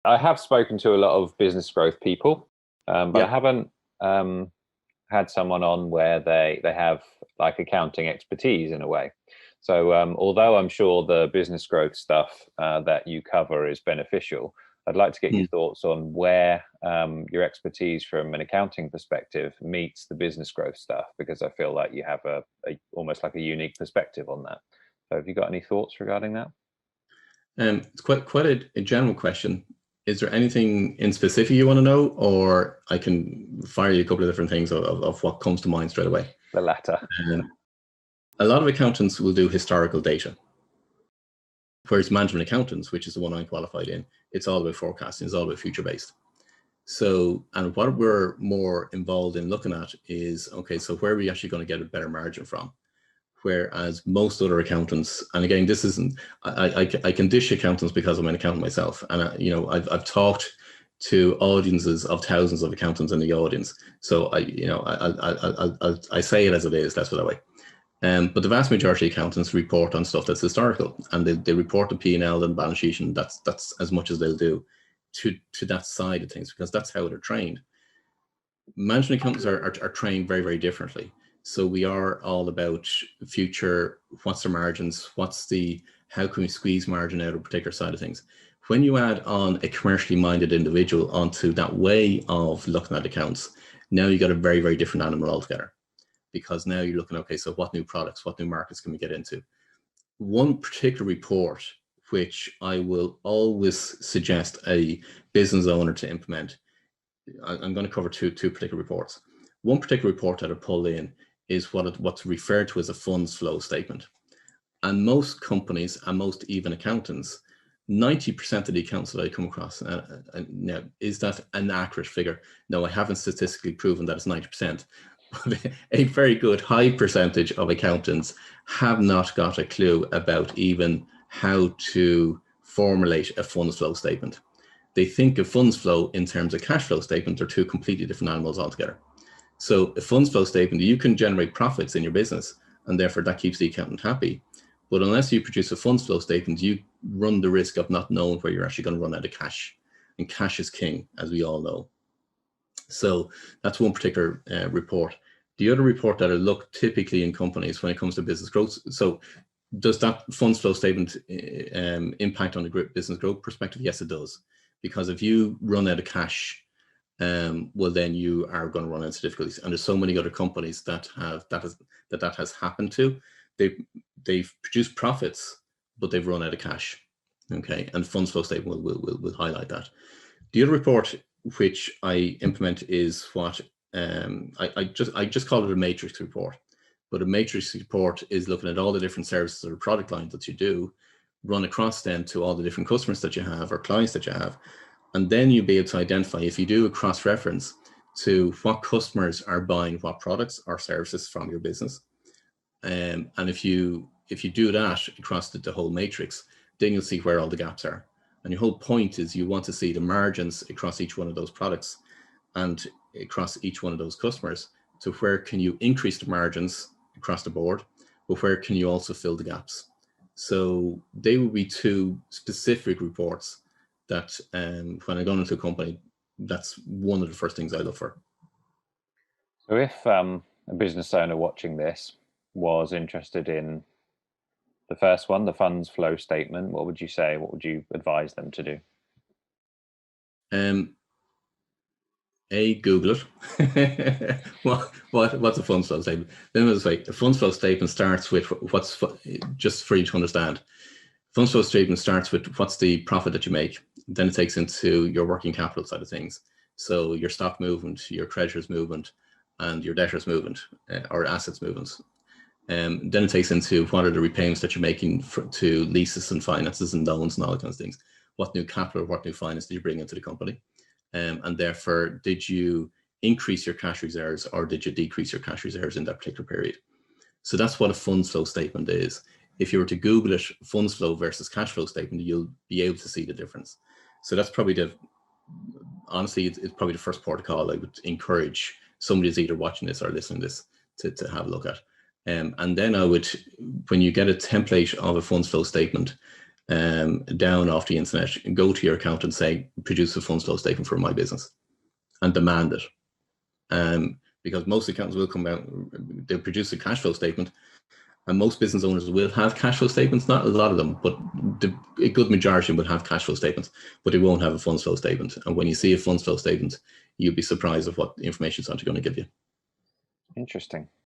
I have spoken to a lot of business growth people, but I Yeah. haven't had someone on where they have like accounting expertise in a way. So although I'm sure the business growth stuff that you cover is beneficial, I'd like to get your Mm. thoughts on where your expertise from an accounting perspective meets the business growth stuff, because I feel like you have a almost like a unique perspective on that. So have you got any thoughts regarding that? It's quite a general question. Is there anything in specific you want to know, or I can fire you a couple of different things of what comes to mind straight away? The latter. Um, a lot of accountants will do historical data, whereas management accountants, which is the one I'm qualified in, it's all about forecasting, it's all about future based. So, and what we're more involved in looking at is, okay, so where are we actually going to get a better margin from? Whereas most other accountants, and again, this isn't, I can dish accountants because I'm an accountant myself. And, I've talked to audiences of thousands of accountants in the audience. So I say it as it is, let's put it that way. But the vast majority of accountants report on stuff that's historical, and they report the P&L and balance sheet, and that's as much as they'll do to that side of things, because that's how they're trained. Management accountants are trained very, very differently. So we are all about future, what's the margins, how can we squeeze margin out of a particular side of things. When you add on a commercially minded individual onto that way of looking at accounts, now you got a very, very different animal altogether. Because now you're looking, okay, so what new products, what new markets can we get into? One particular report, which I will always suggest a business owner to implement, I'm going to cover two particular reports. One particular report that I pulled in is what's referred to as a funds flow statement. And most companies and most even accountants, 90% of the accounts that I come across, now, is that an accurate figure? No, I haven't statistically proven that it's 90%. But a very good high percentage of accountants have not got a clue about even how to formulate a funds flow statement. They think of funds flow in terms of cash flow statement are two completely different animals altogether. So a funds flow statement, you can generate profits in your business, and therefore that keeps the accountant happy. But unless you produce a funds flow statement, you run the risk of not knowing where you're actually going to run out of cash. And cash is king, as we all know. So that's one particular report. The other report that I look typically in companies when it comes to business growth. So does that funds flow statement impact on the business growth perspective? Yes, it does. Because if you run out of cash, well, then you are going to run into difficulties. And there's so many other companies that has happened to. They've produced profits, but they've run out of cash. Okay, and funds flow statement will highlight that. The other report which I implement is what I just call it a matrix report. But a matrix report is looking at all the different services or product lines that you do, run across them to all the different customers that you have or clients that you have. And then you'll be able to identify, if you do a cross-reference to what customers are buying what products or services from your business. And if you do that across the whole matrix, then you'll see where all the gaps are. And your whole point is you want to see the margins across each one of those products and across each one of those customers. So where can you increase the margins across the board, but where can you also fill the gaps? So they will be two specific reports that when I go into a company, that's one of the first things I look for. So if a business owner watching this was interested in the first one, the funds flow statement, what would you say? What would you advise them to do? Google it. What's a funds flow statement? Then let's say a funds flow statement starts with just for you to understand. Funds flow statement starts with what's the profit that you make. Then it takes into your working capital side of things. So your stock movement, your creditors movement, and your debtors movement or assets movements. Then it takes into what are the repayments that you're making to leases and finances and loans and all those kinds of things. What new capital, what new finance did you bring into the company? And therefore, did you increase your cash reserves or did you decrease your cash reserves in that particular period? So that's what a funds flow statement is. If you were to Google it, funds flow versus cash flow statement, you'll be able to see the difference. So that's probably honestly, it's probably the first protocol I would encourage somebody who's either watching this or listening to this to have a look at. And then I would, when you get a template of a funds flow statement, down off the internet and go to your accountant and say, produce a funds flow statement for my business, and demand it. Because most accountants will come out, they'll produce a cash flow statement, and most business owners will have cash flow statements, not a lot of them, but a good majority will have cash flow statements, but they won't have a funds flow statement. And when you see a funds flow statement, you'll be surprised of what information it's actually going to give you. Interesting.